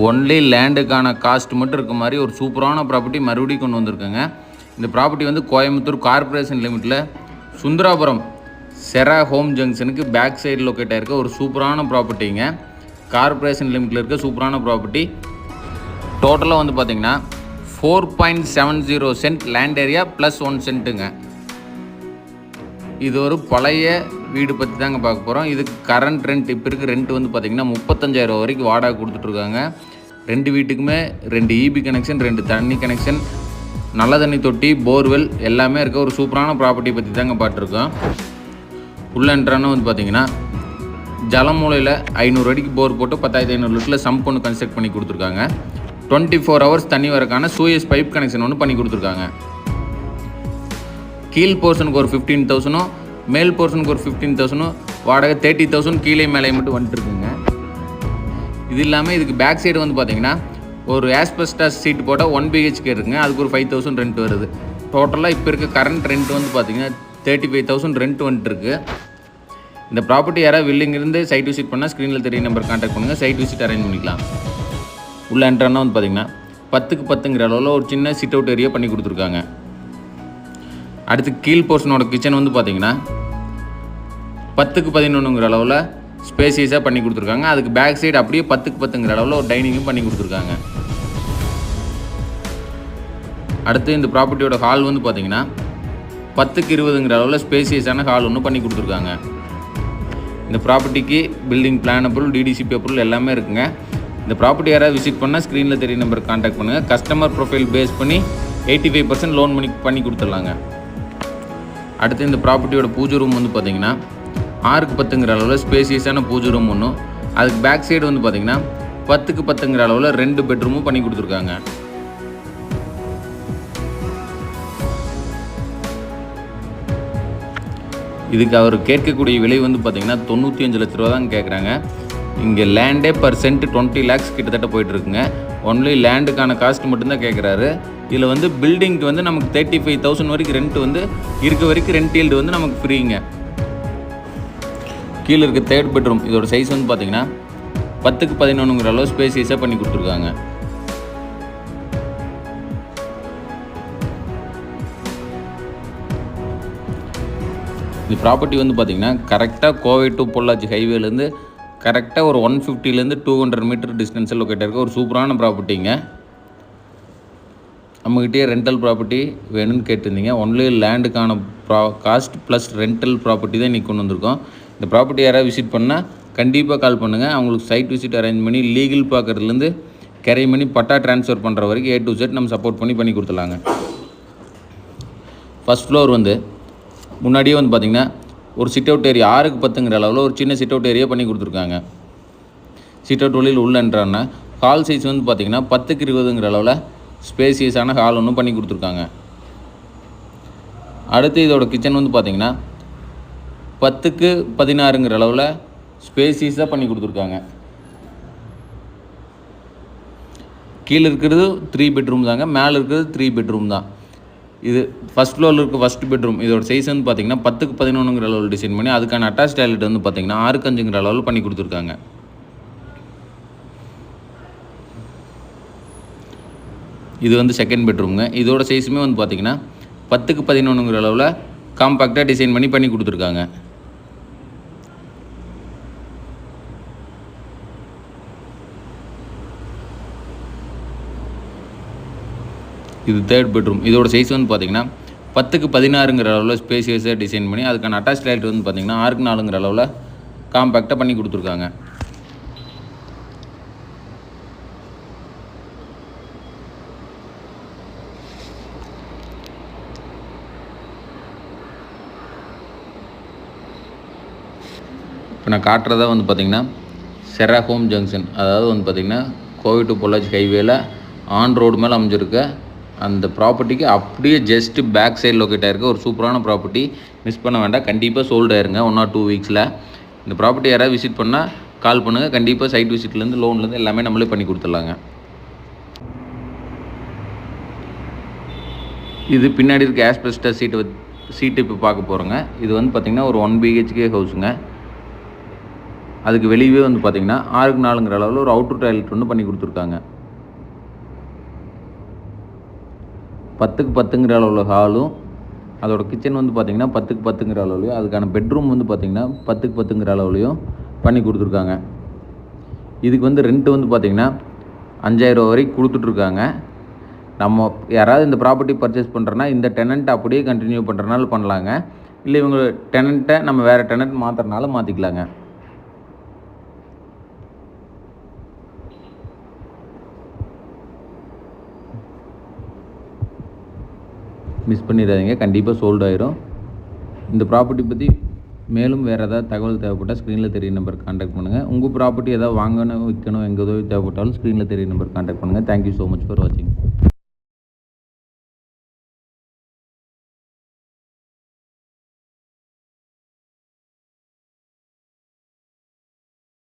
Only லேண்டுக்கான cost மட்டும் இருக்க மாதிரி ஒரு சூப்பரான ப்ராப்பர்ட்டி மறுபடியும் கொண்டு வந்திருக்கேங்க. இந்த ப்ராப்பர்ட்டி வந்து கோயம்புத்தூர் கார்பரேஷன் லிமிட்டில் சுந்தராபுரம் செரா ஹோம் ஜங்ஷனுக்கு பேக் சைடு லொக்கேட் ஆகிருக்க ஒரு சூப்பரான ப்ராப்பர்ட்டிங்க. கார்பரேஷன் லிமிட்டில் இருக்க சூப்பரான ப்ராப்பர்ட்டி. டோட்டலாக வந்து பார்த்திங்கன்னா 4.70 சென்ட் லேண்ட் ஏரியா ப்ளஸ் 1 சென்ட்டுங்க. இது ஒரு பழைய வீடு பற்றி தாங்க பார்க்க போகிறோம். இதுக்கு கரண்ட் ரெண்ட் இப்போ இருக்க ரெண்ட் வந்து பார்த்திங்கன்னா 35,000 வரைக்கும் வாடகை கொடுத்துட்ருக்காங்க. 2 வீட்டுக்குமே 2 EB கனெக்ஷன், 2 தண்ணி கனெக்ஷன், நல்ல தண்ணி தொட்டி, போர்வெல் எல்லாமே இருக்க ஒரு சூப்பரான ப்ராப்பர்ட்டி பற்றி தாங்க பார்த்துருக்கோம். உள்ள என்ட்ரானு வந்து பார்த்திங்கன்னா ஜலமூலையில் 500 அடிக்கு போர் போட்டு 10,500 லிட்டரில் சம்ப் ஒன்று கன்ஸ்ட்ரக்ட் பண்ணி கொடுத்துருக்காங்க. 24 ஹவர்ஸ் தண்ணி வரக்கான சூயஸ் பைப் கனெக்ஷன் ஒன்று பண்ணி கொடுத்துருக்காங்க. கீழ் போர்ஷனுக்கு ஒரு 15,000, மேல் போர்ஷனுக்கு ஒரு 15,000, வாடகை 30,000 கீழே மேலே மட்டும் வந்துட்டுருக்குங்க. இது இல்லாமல் இதுக்கு பேக் சைடு வந்து பார்த்திங்கன்னா ஒரு ஆஸ்பெஸ்டாஸ் சீட் போட்டால் 1 BHK இருக்குங்க. அதுக்கு ஒரு 5,000 ரெண்ட் வருது. டோட்டலாக இப்போ இருக்க கரண்ட் ரெண்ட் வந்து பார்த்திங்கன்னா 35,000 ரெண்ட் வந்துட்டுருக்கு. இந்த ப்ராப்பர்ட்டி யாராவது வில்லிங் இருந்து சைட் விசிட் பண்ணால் ஸ்க்ரீனில் தெரிய நம்பர் கான்டாக்ட் பண்ணுங்கள். சைட் விசிட் அரேஞ்ச் பண்ணிக்கலாம். உள்ள என்ட்ரானா வந்து பார்த்திங்கன்னா 10க்கு 10ங்கிற அளவில் ஒரு சின்ன சிட் அவுட் ஏரியா பண்ணி கொடுத்துருக்காங்க. அடுத்து கீழ் போர்ஷனோட கிச்சன் வந்து பார்த்திங்கன்னா 10க்கு 11ங்கிற அளவில் ஸ்பேசியஸாக பண்ணி கொடுத்துருக்காங்க. அதுக்கு பேக் சைடு அப்படியே 10க்கு 10ங்கிற அளவில் ஒரு டைனிங்கும் பண்ணி கொடுத்துருக்காங்க. அடுத்து இந்த ப்ராப்பர்ட்டியோட ஹால் வந்து பார்த்திங்கன்னா 10க்கு 20ங்கிற அளவில் ஸ்பேசியஸான ஹால் ஒன்று பண்ணி கொடுத்துருக்காங்க. இந்த ப்ராப்பர்ட்டிக்கு building plan approval, DDCP approval எல்லாமே இருக்குங்க. இந்த ப்ராப்பர்ட்டி யாராவது விசிட் பண்ணால் ஸ்க்ரீனில் தெரிய நம்பருக்கு கான்டாக்ட் பண்ணுங்கள். கஸ்டமர் ப்ரொஃபைல் பேஸ் பண்ணி 85% லோன் பண்ணி கொடுத்துடலாங்க. அடுத்து இந்த ப்ராப்பர்ட்டியோட பூஜை ரூம் வந்து பார்த்திங்கன்னா 6க்கு 10ங்கிற அளவில் ஸ்பேசியஸான பூஜை ரூம் ஒன்றும், அதுக்கு பேக் சைடு வந்து பார்த்திங்கன்னா 10க்கு 10ங்கிற அளவில் 2 பெட்ரூமும் பண்ணி கொடுத்துருக்காங்க. இதுக்கு அவர் கேட்கக்கூடிய விலை வந்து பார்த்திங்கன்னா 95 லட்ச ரூபா தான் கேட்குறாங்க. இங்கே லேண்டே பர் சென்ட் 20 lakhs கிட்டத்தட்ட போயிட்டுருக்குங்க. ஒன்லி லேண்டுக்கான காஸ்ட் மட்டும்தான் கேட்குறாரு. இதில் வந்து பில்டிங்க்கு வந்து நமக்கு 35,000 வரைக்கும் ரெண்ட் வந்து இருக்க வரைக்கும் ரெண்ட் ஈல்டு வந்து நமக்கு ஃப்ரீங்க. கீழே இருக்க 3rd பெட்ரூம் இதோட சைஸ் வந்து பார்த்திங்கன்னா 10க்கு 11ங்கிற அளவு ஸ்பேசியஸாக பண்ணி கொடுத்துருக்காங்க. இந்த ப்ராப்பர்ட்டி வந்து பார்த்திங்கன்னா கரெக்டாக கோவை டு பொள்ளாச்சி ஹைவேலேருந்து கரெக்டாக ஒரு 150லேருந்து 200 மீட்டர் டிஸ்டன்ஸில் லொக்கேட் இருக்க ஒரு சூப்பரான ப்ராப்பர்ட்டிங்க. நம்மகிட்டே ரெண்டல் ப்ராப்பர்ட்டி வேணும்னு கேட்டிருந்தீங்க. ஒன்லி லேண்டுக்கான காஸ்ட் ப்ளஸ் ரெண்டல் ப்ராப்பர்ட்டி தான் இன்றைக்கி கொண்டு வந்திருக்கோம். இந்த ப்ராப்பர்ட்டி யாராவது விசிட் பண்ணால் கண்டிப்பாக கால் பண்ணுங்கள். அவங்களுக்கு சைட் விசிட் அரேஞ்ச் பண்ணி லீகல் பார்க்குறதுலேருந்து கேரி பண்ணி பட்டா ட்ரான்ஸ்ஃபர் பண்ணுற வரைக்கும் A to Z நம்ம சப்போர்ட் பண்ணி கொடுத்துடலாங்க. ஃபஸ்ட் ஃப்ளோர் வந்து முன்னாடியே வந்து பார்த்திங்கன்னா ஒரு சிட் அவுட் ஏரியா 6க்கு 10ங்கிற அளவில் ஒரு சின்ன சிட் அவுட் ஏரியா பண்ணி கொடுத்துருக்காங்க. சிட் அவுட் வழியில் உள்ள என்ட்ரானா ஹால் சைஸ் வந்து பார்த்திங்கன்னா 10க்கு 20ங்கிற அளவில் ஸ்பேசியஸான ஹால் ஒன்று பண்ணி கொடுத்துருக்காங்க. அடுத்து இதோட கிச்சன் வந்து பார்த்திங்கன்னா 10க்கு 16ங்கிற அளவில் ஸ்பேசியஸாக பண்ணி கொடுத்துருக்காங்க. கீழே இருக்கிறது 3 பெட்ரூம் தாங்க, மேலே இருக்கிறது 3 பெட்ரூம் தான். இது ஃபஸ்ட் ஃப்ளோரில் இருக்க ஃபஸ்ட் பெட்ரூம் இதோட சைஸ் வந்து பார்த்திங்கன்னா 10க்கு 11ங்கிற அளவில் டிசைன் பண்ணி அதுக்கான அட்டாச் டாய்லெட் வந்து பார்த்திங்கன்னா 6க்கு 5ங்கிற அளவில் பண்ணி கொடுத்துருக்காங்க. இது வந்து செகண்ட் பெட்ரூமுங்க. இதோட சைஸுமே வந்து பார்த்திங்கன்னா 10க்கு 11ங்கிற அளவில் காம்பேக்டாக டிசைன் பண்ணி கொடுத்துருக்காங்க. இது 3rd பெட்ரூம். இதோட சைஸ் வந்து பார்த்திங்கன்னா 10க்கு 16ங்கிற அளவில் ஸ்பேசியஸாக டிசைன் பண்ணி அதுக்கான அட்டாச் டாய்லெட் வந்து பார்த்திங்கன்னா 6க்கு 4ங்கிற அளவில் காம்பேக்டாக பண்ணி கொடுத்துருக்காங்க. இப்போ நான் காட்டுறதா வந்து பார்த்திங்கன்னா செரா ஹோம் ஜங்ஷன், அதாவது வந்து பார்த்திங்கன்னா கோவை டு பொள்ளாச்சி ஹைவேல ஆன் ரோடு மேலே அமைஞ்சிருக்க அந்த ப்ராப்பர்ட்டிக்கு அப்படியே ஜஸ்ட்டு பேக் சைடு லொக்கேட் ஆகிருக்க ஒரு சூப்பரான ப்ராப்பர்ட்டி. மிஸ் பண்ண வேண்டாம். கண்டிப்பாக சோல்ட் ஆயிருங்க 1 or 2 வீக்ஸில். இந்த ப்ராப்பர்ட்டி யாராவது விசிட் பண்ணால் கால் பண்ணுங்கள். கண்டிப்பாக சைட் விசிட்லேருந்து லோன்லேருந்து எல்லாமே நம்மளே பண்ணி கொடுத்துடலாங்க. இது பின்னாடி இருக்க ஆஸ்பெஸ்டாஸ் சீட்டு இப்போ பார்க்க போகிறோங்க. இது வந்து பார்த்திங்கன்னா ஒரு 1 BHK ஹவுஸுங்க. அதுக்கு வெளியவே வந்து பார்த்திங்கன்னா 6க்கு 4ங்கிற அளவில் ஒரு அவுட்டர் டாய்லெட் ஒன்று பண்ணி கொடுத்துருக்காங்க. 10க்கு 10ங்கிற அளவில் ஹாலும், அதோட கிச்சன் வந்து பார்த்திங்கன்னா 10க்கு 10ங்கிற அளவுலையும், அதுக்கான பெட்ரூம் வந்து பார்த்திங்கன்னா 10க்கு 10ங்கிற அளவுலையும் பண்ணி கொடுத்துருக்காங்க. இதுக்கு வந்து ரெண்ட்டு வந்து பார்த்திங்கன்னா 5000 ரூபா வரைக்கும் கொடுத்துட்ருக்காங்க. நம்ம யாராவது இந்த ப்ராப்பர்ட்டி பர்ச்சேஸ் பண்ணுறோன்னா இந்த டெனண்ட் அப்படியே கண்டினியூ பண்ணுறனால பண்ணலாங்க. இல்லை இவங்க டெனண்ட்டை நம்ம வேறு டெனண்ட் மாற்றுறனால மாற்றிக்கலாங்க. மிஸ் பண்ணிடாதீங்க, கண்டிப்பாக சோல்டு ஆயிரும். இந்த ப்ராப்பர்ட்டி பற்றி மேலும் வேறு ஏதாவது தகவல் தேவைப்பட்டால் ஸ்க்ரீனில் தெரிய நம்பருக்கு கான்டாக்ட் பண்ணுங்கள். உங்கள் ப்ராப்பர்ட்டி ஏதாவது வாங்கணும், விற்கணும், எங்கே உதவி தேவைப்பட்டாலும் ஸ்க்ரீனில் தெரிய நம்பருக்கு கான்டாக்ட் பண்ணுங்கள். தேங்க்யூ ஸோ மச் ஃபார் வாட்சிங்.